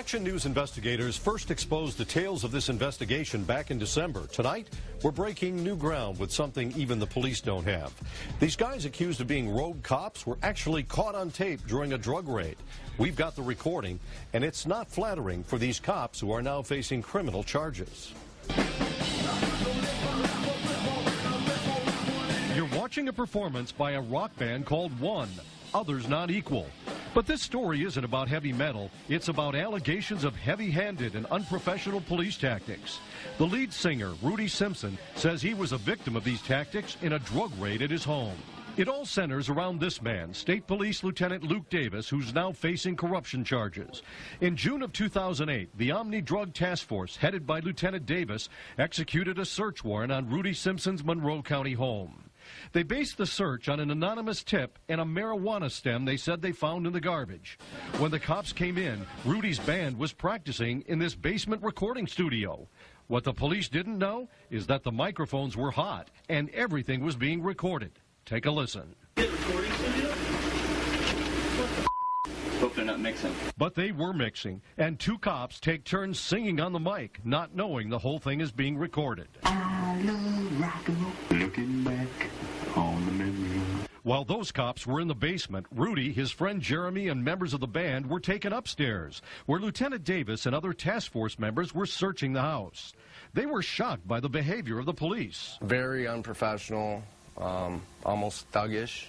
Action News investigators first exposed details of this investigation back in December. Tonight, we're breaking new ground with something even the police don't have. These guys accused of being rogue cops were actually caught on tape during a drug raid. We've got the recording, and it's not flattering for these cops who are now facing criminal charges. You're watching a performance by a rock band called One, Others Not Equal. But this story isn't about heavy metal. It's about allegations of heavy-handed and unprofessional police tactics. The lead singer, Rudy Simpson, says he was a victim of these tactics in a drug raid at his home. It all centers around this man, State Police Lieutenant Luke Davis, who's now facing corruption charges. In June of 2008, the Omni Drug Task Force, headed by Lieutenant Davis, executed a search warrant on Rudy Simpson's Monroe County home. They based the search on an anonymous tip and a marijuana stem they said they found in the garbage. When the cops came in, Rudy's band was practicing in this basement recording studio. What the police didn't know is that the microphones were hot and everything was being recorded. Take a listen. Recording studio? Hope they're not mixing. But they were mixing, and two cops take turns singing on the mic, not knowing the whole thing is being recorded. I love rock and roll. Looking back on the memory. While those cops were in the basement, Rudy, his friend Jeremy, and members of the band were taken upstairs, where Lieutenant Davis and other task force members were searching the house. They were shocked by the behavior of the police. Very unprofessional, almost thuggish.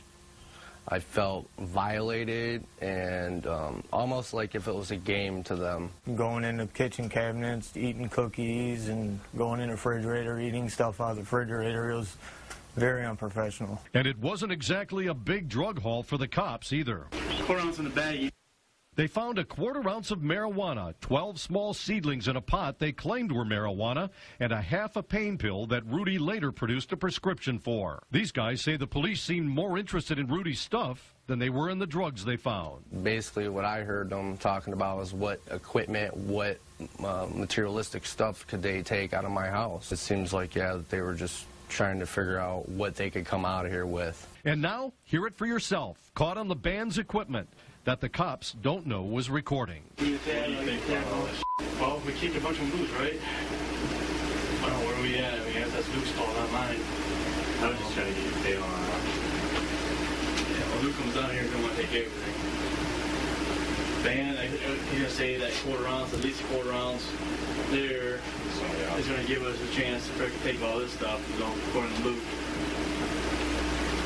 I felt violated and almost like if it was a game to them. Going into kitchen cabinets, eating cookies, and going in the refrigerator, eating stuff out of the refrigerator. It was very unprofessional. And it wasn't exactly a big drug haul for the cops either. 4 ounces in the bag. They found a quarter-ounce of marijuana, 12 small seedlings in a pot they claimed were marijuana, and a half a pain pill that Rudy later produced a prescription for. These guys say the police seemed more interested in Rudy's stuff than they were in the drugs they found. Basically what I heard them talking about was what equipment, what materialistic stuff could they take out of my house. It seems like, yeah, that they were just trying to figure out what they could come out of here with. And now, hear it for yourself, caught on the band's equipment that the cops don't know was recording. What do you think? Well, we kicked a bunch of booze, right? I don't know, where are we at? I guess that's Luke's fault, not mine. I was just trying to get your tail on. Yeah, well, Luke comes down here and don't want to take everything. Band, he's going to say that quarter ounce, at least a quarter ounce there is going to give us a chance to take all this stuff, according to Luke.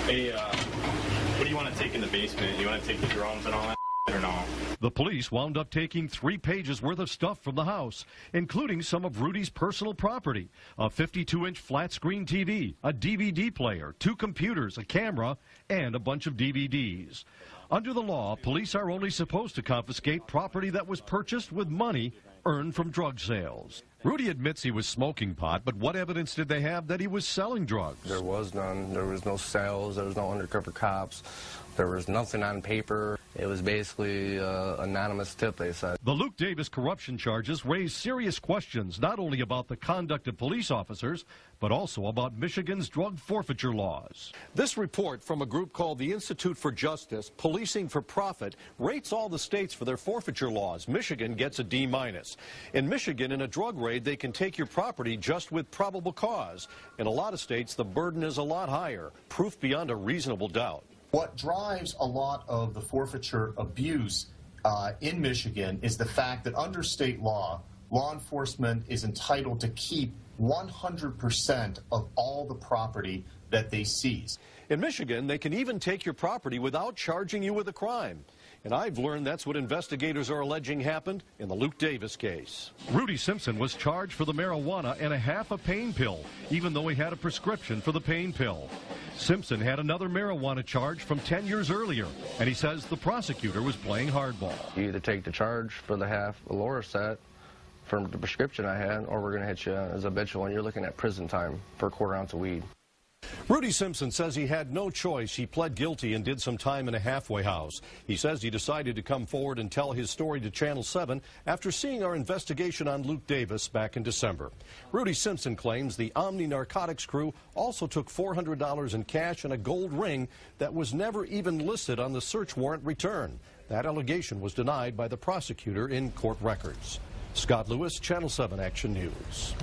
Hey, what do you want to take in the basement? You want to take the drums and all that or no? The police wound up taking 3 pages worth of stuff from the house, including some of Rudy's personal property, a 52-inch flat-screen TV, a DVD player, 2 computers, a camera, and a bunch of DVDs. Under the law, police are only supposed to confiscate property that was purchased with money earned from drug sales. Rudy admits he was smoking pot, but what evidence did they have that he was selling drugs? There was none. There was no sales. There was no undercover cops. There was nothing on paper. It was basically an anonymous tip, they said. The Luke Davis corruption charges raise serious questions, not only about the conduct of police officers, but also about Michigan's drug forfeiture laws. This report from a group called the Institute for Justice, Policing for Profit, rates all the states for their forfeiture laws. Michigan gets a D-. In Michigan, in a drug raid, they can take your property just with probable cause. In a lot of states, the burden is a lot higher, proof beyond a reasonable doubt. What drives a lot of the forfeiture abuse in Michigan is the fact that under state law enforcement is entitled to keep 100% of all the property that they seize. In Michigan, they can even take your property without charging you with a crime. And I've learned that's what investigators are alleging happened in the Luke Davis case. Rudy Simpson was charged for the marijuana and a half a pain pill, even though he had a prescription for the pain pill. Simpson had another marijuana charge from 10 years earlier, and he says the prosecutor was playing hardball. You either take the charge for the half Loracet from the prescription I had, or we're going to hit you as a habitual, and you're looking at prison time for a quarter ounce of weed. Rudy Simpson says he had no choice. He pled guilty and did some time in a halfway house. He says he decided to come forward and tell his story to Channel 7 after seeing our investigation on Luke Davis back in December. Rudy Simpson claims the Omni Narcotics crew also took $400 in cash and a gold ring that was never even listed on the search warrant return. That allegation was denied by the prosecutor in court records. Scott Lewis, Channel 7 Action News.